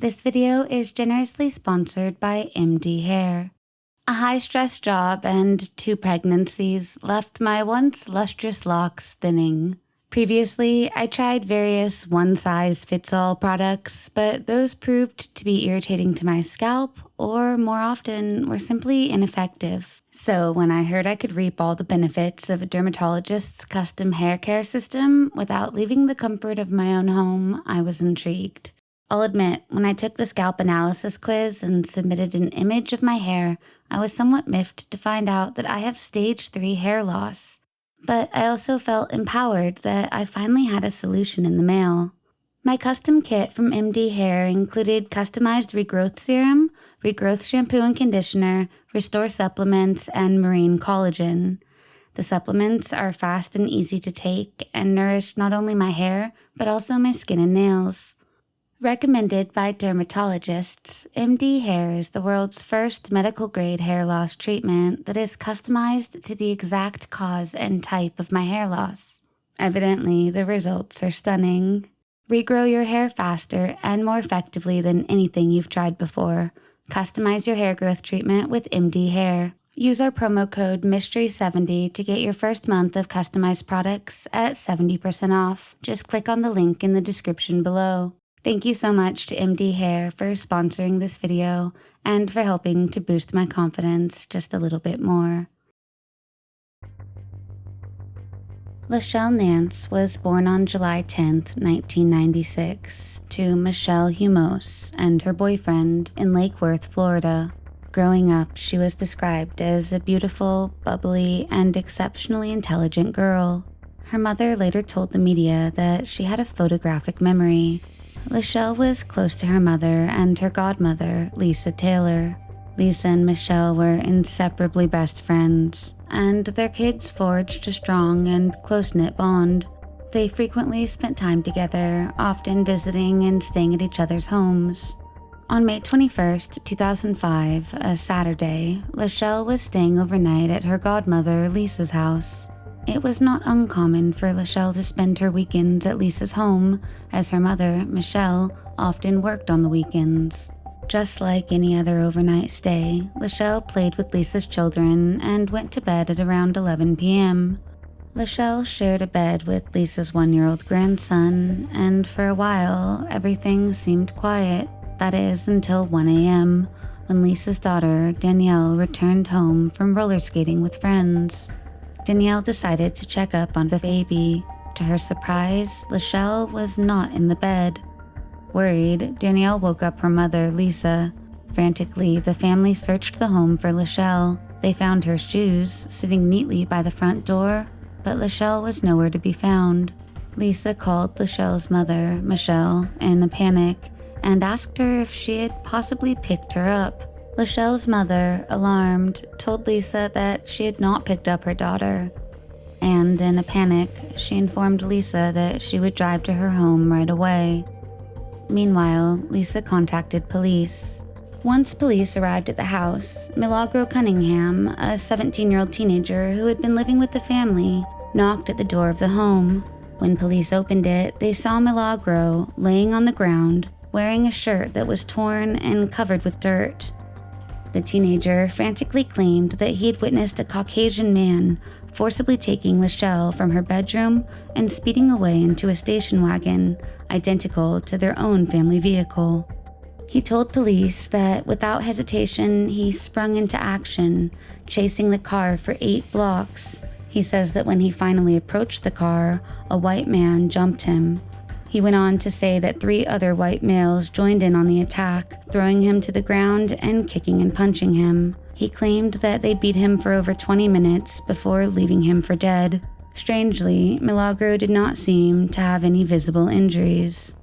This video is generously sponsored by MD Hair. A high-stress job and 2 pregnancies left my once lustrous locks thinning. Previously, I tried various one-size-fits-all products, but those proved to be irritating to my scalp, or more often, were simply ineffective. So when I heard I could reap all the benefits of a dermatologist's custom hair care system without leaving the comfort of my own home, I was intrigued. I'll admit, when I took the scalp analysis quiz and submitted an image of my hair, I was somewhat miffed to find out that I have stage 3 hair loss. But I also felt empowered that I finally had a solution in the mail. My custom kit from MD Hair included customized regrowth serum, regrowth shampoo and conditioner, restore supplements, and marine collagen. The supplements are fast and easy to take and nourish not only my hair, but also my skin and nails. Recommended by dermatologists, MD Hair is the world's first medical-grade hair loss treatment that is customized to the exact cause and type of my hair loss. Evidently, the results are stunning. Regrow your hair faster and more effectively than anything you've tried before. Customize your hair growth treatment with MD Hair. Use our promo code MYSTERY70 to get your first month of customized products at 70% off. Just click on the link in the description below. Thank you so much to MD Hair for sponsoring this video and for helping to boost my confidence just a little bit more. Lachele Nance was born on July 10, 1996, to Michelle Humos and her boyfriend in Lake Worth, Florida. Growing up, she was described as a beautiful, bubbly, and exceptionally intelligent girl. Her mother later told the media that she had a photographic memory. Lachele was close to her mother and her godmother, Lisa Taylor. Lisa and Michelle were inseparably best friends, and their kids forged a strong and close-knit bond. They frequently spent time together, often visiting and staying at each other's homes. On May 21, 2005, a Saturday, Lachele was staying overnight at her godmother, Lisa's house. It was not uncommon for Lachele to spend her weekends at Lisa's home, as her mother, Michelle, often worked on the weekends. Just like any other overnight stay, Lachele played with Lisa's children and went to bed at around 11 p.m. Lachele shared a bed with Lisa's 1-year-old grandson, and for a while, everything seemed quiet. That is, until 1 a.m., when Lisa's daughter, Danielle, returned home from roller skating with friends. Danielle decided to check up on the baby. To her surprise, Lachele was not in the bed. Worried, Danielle woke up her mother, Lisa. Frantically, the family searched the home for Lachele. They found her shoes sitting neatly by the front door, but Lachele was nowhere to be found. Lisa called Lachele's mother, Michelle, in a panic and asked her if she had possibly picked her up. Lachele's mother, alarmed, told Lisa that she had not picked up her daughter, and in a panic, she informed Lisa that she would drive to her home right away. Meanwhile, Lisa contacted police. Once police arrived at the house, Milagro Cunningham, a 17-year-old teenager who had been living with the family, knocked at the door of the home. When police opened it, they saw Milagro laying on the ground, wearing a shirt that was torn and covered with dirt. The teenager frantically claimed that he had witnessed a Caucasian man forcibly taking Lachele from her bedroom and speeding away into a station wagon, identical to their own family vehicle. He told police that without hesitation, he sprung into action, chasing the car for 8 blocks. He says that when he finally approached the car, a white man jumped him. He went on to say that 3 other white males joined in on the attack, throwing him to the ground and kicking and punching him. He claimed that they beat him for over 20 minutes before leaving him for dead. Strangely, Milagro did not seem to have any visible injuries.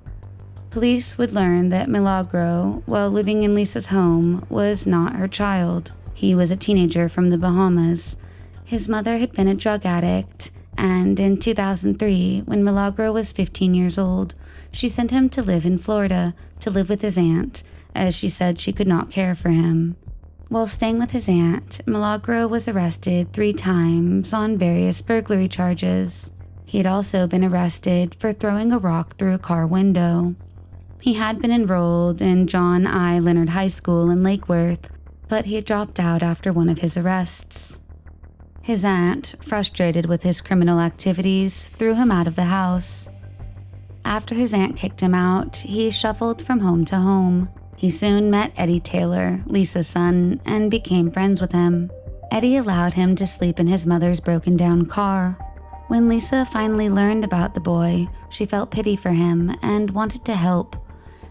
Police would learn that Milagro, while living in Lisa's home, was not her child. He was a teenager from the Bahamas. His mother had been a drug addict, and in 2003, when Milagro was 15 years old, she sent him to live in Florida to live with his aunt, as she said she could not care for him. While staying with his aunt, Milagro was arrested 3 times on various burglary charges. He had also been arrested for throwing a rock through a car window. He had been enrolled in John I. Leonard High School in Lake Worth, but he had dropped out after one of his arrests. His aunt, frustrated with his criminal activities, threw him out of the house. After his aunt kicked him out, he shuffled from home to home. He soon met Eddie Taylor, Lisa's son, and became friends with him. Eddie allowed him to sleep in his mother's broken-down car. When Lisa finally learned about the boy, she felt pity for him and wanted to help.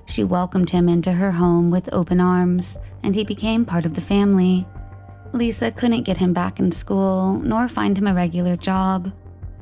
She welcomed him into her home with open arms, and he became part of the family. Lisa couldn't get him back in school, nor find him a regular job.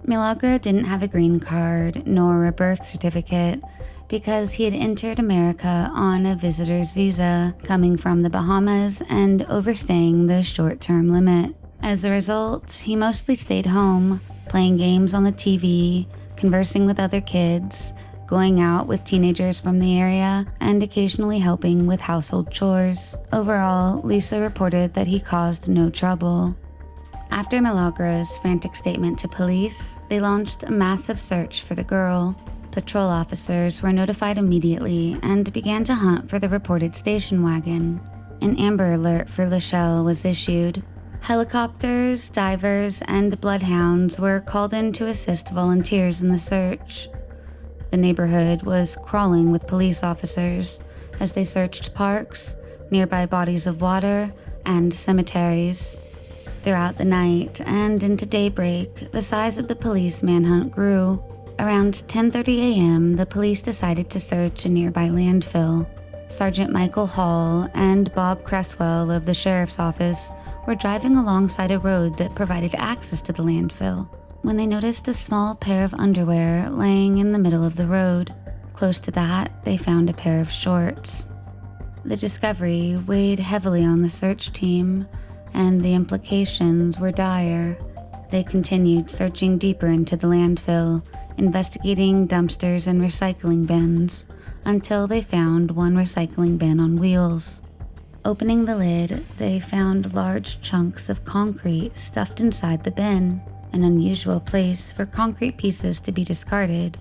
Milagro didn't have a green card, nor a birth certificate, because he had entered America on a visitor's visa, coming from the Bahamas and overstaying the short-term limit. As a result, he mostly stayed home, playing games on the TV, conversing with other kids, going out with teenagers from the area, and occasionally helping with household chores. Overall, Lisa reported that he caused no trouble. After Milagro's frantic statement to police, they launched a massive search for the girl. Patrol officers were notified immediately and began to hunt for the reported station wagon. An Amber Alert for Lachele was issued. Helicopters, divers, and bloodhounds were called in to assist volunteers in the search. The neighborhood was crawling with police officers as they searched parks, nearby bodies of water, and cemeteries. Throughout the night and into daybreak, the size of the police manhunt grew. Around 10:30 a.m., the police decided to search a nearby landfill. Sergeant Michael Hall and Bob Cresswell of the sheriff's office were driving alongside a road that provided access to the landfill when they noticed a small pair of underwear laying in the middle of the road. Close to that, they found a pair of shorts. The discovery weighed heavily on the search team, and the implications were dire. They continued searching deeper into the landfill, investigating dumpsters and recycling bins, until they found one recycling bin on wheels. Opening the lid, they found large chunks of concrete stuffed inside the bin, an unusual place for concrete pieces to be discarded.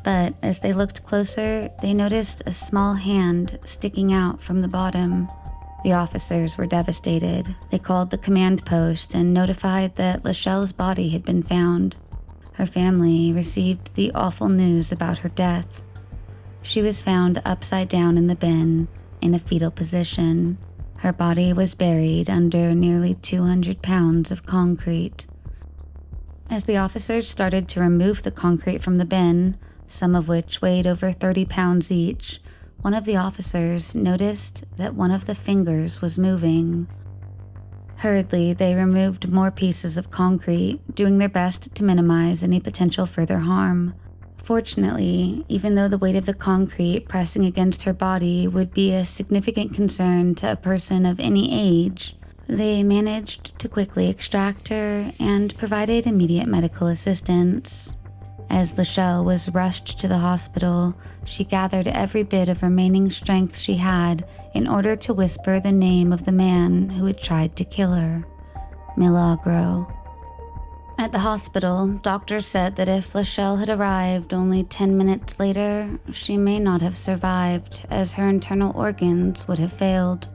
But as they looked closer, they noticed a small hand sticking out from the bottom. The officers were devastated. They called the command post and notified that Lachele's body had been found. Her family received the awful news about her death. She was found upside down in the bin, in a fetal position. Her body was buried under nearly 200 pounds of concrete. As the officers started to remove the concrete from the bin, some of which weighed over 30 pounds each, one of the officers noticed that one of the fingers was moving. Hurriedly, they removed more pieces of concrete, doing their best to minimize any potential further harm. Fortunately, even though the weight of the concrete pressing against her body would be a significant concern to a person of any age, they managed to quickly extract her and provided immediate medical assistance. As Lachele was rushed to the hospital, she gathered every bit of remaining strength she had in order to whisper the name of the man who had tried to kill her, Milagro. At the hospital, doctors said that if Lachele had arrived only 10 minutes later, she may not have survived, as her internal organs would have failed.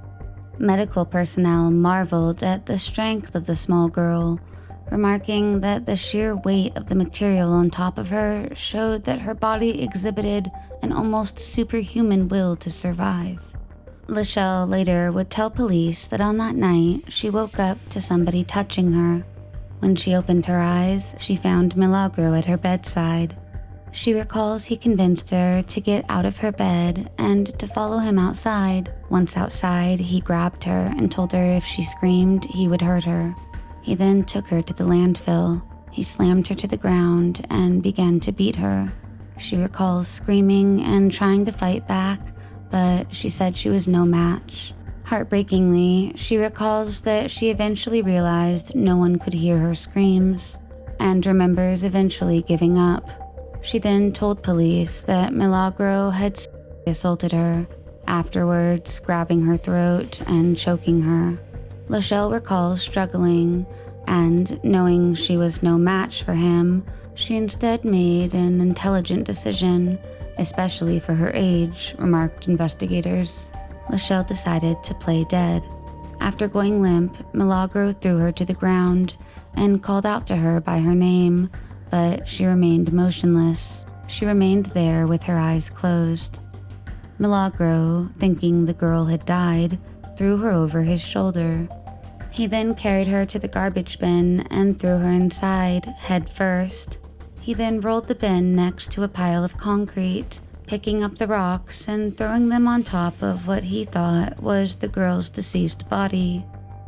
Medical personnel marveled at the strength of the small girl, remarking that the sheer weight of the material on top of her showed that her body exhibited an almost superhuman will to survive. Lachele later would tell police that on that night she woke up to somebody touching her. When she opened her eyes, she found Milagro at her bedside. She recalls he convinced her to get out of her bed and to follow him outside. Once outside, he grabbed her and told her if she screamed, he would hurt her. He then took her to the landfill. He slammed her to the ground and began to beat her. She recalls screaming and trying to fight back, but she said she was no match. Heartbreakingly, she recalls that she eventually realized no one could hear her screams, and remembers eventually giving up. She then told police that Milagro had assaulted her, afterwards grabbing her throat and choking her. Lachele recalls struggling, and knowing she was no match for him, she instead made an intelligent decision especially for her age, remarked investigators. Lachele decided to play dead. After going limp, Milagro threw her to the ground and called out to her by her name, but she remained motionless. She remained there with her eyes closed. Milagro, thinking the girl had died, threw her over his shoulder. He then carried her to the garbage bin and threw her inside, head first. He then rolled the bin next to a pile of concrete, picking up the rocks and throwing them on top of what he thought was the girl's deceased body.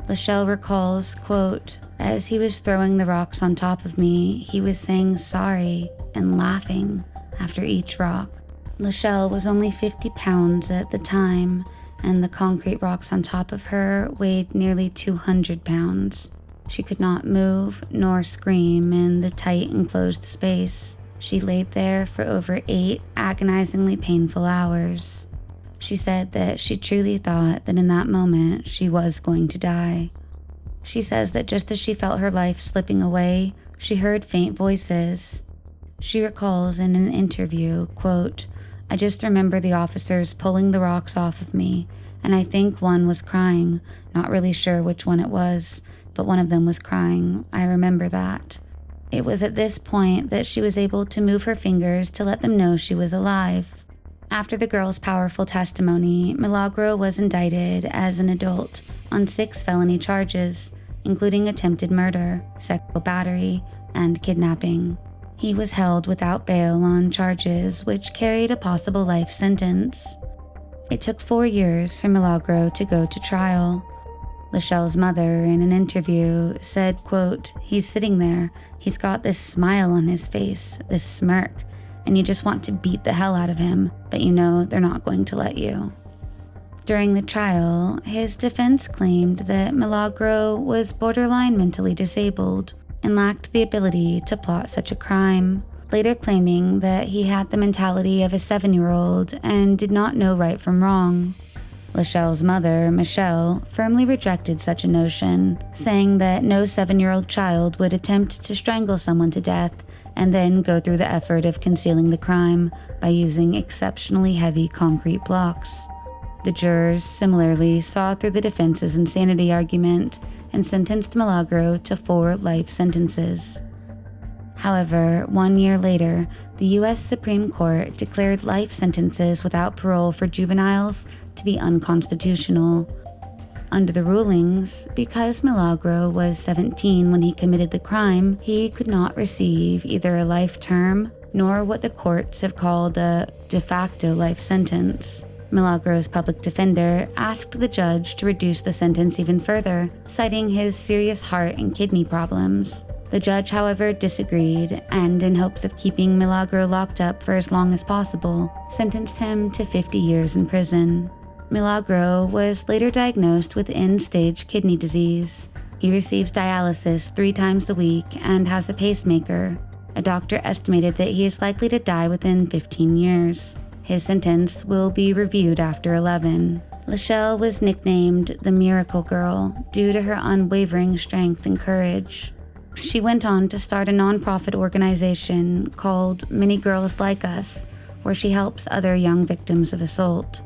Lachele recalls, quote, "As he was throwing the rocks on top of me, he was saying sorry and laughing after each rock." Lachele was only 50 pounds at the time, and the concrete rocks on top of her weighed nearly 200 pounds. She could not move nor scream in the tight enclosed space. She laid there for over 8 agonizingly painful hours. She said that she truly thought that in that moment she was going to die. She says that just as she felt her life slipping away, she heard faint voices. She recalls in an interview, quote, "I just remember the officers pulling the rocks off of me, and I think one was crying, not really sure which one it was, but one of them was crying. I remember that." It was at this point that she was able to move her fingers to let them know she was alive. After the girl's powerful testimony, Milagro was indicted as an adult on 6 felony charges, including attempted murder, sexual battery, and kidnapping. He was held without bail on charges which carried a possible life sentence. It took 4 years for Milagro to go to trial. Lachele's mother, in an interview, said, quote, "He's sitting there. He's got this smile on his face, this smirk, and you just want to beat the hell out of him, but you know they're not going to let you." During the trial, his defense claimed that Milagro was borderline mentally disabled and lacked the ability to plot such a crime, later claiming that he had the mentality of a 7-year-old and did not know right from wrong. Lachele's mother, Michelle, firmly rejected such a notion, saying that no 7-year-old child would attempt to strangle someone to death and then go through the effort of concealing the crime by using exceptionally heavy concrete blocks. The jurors similarly saw through the defense's insanity argument and sentenced Milagro to 4 life sentences. However, 1 year later, the U.S. Supreme Court declared life sentences without parole for juveniles to be unconstitutional. Under the rulings, because Milagro was 17 when he committed the crime, he could not receive either a life term nor what the courts have called a de facto life sentence. Milagro's public defender asked the judge to reduce the sentence even further, citing his serious heart and kidney problems. The judge, however, disagreed, and in hopes of keeping Milagro locked up for as long as possible, sentenced him to 50 years in prison. Milagro was later diagnosed with end-stage kidney disease. He receives dialysis 3 times a week and has a pacemaker. A doctor estimated that he is likely to die within 15 years. His sentence will be reviewed after 11. Lachele was nicknamed the Miracle Girl due to her unwavering strength and courage. She went on to start a nonprofit organization called Many Girls Like Us, where she helps other young victims of assault.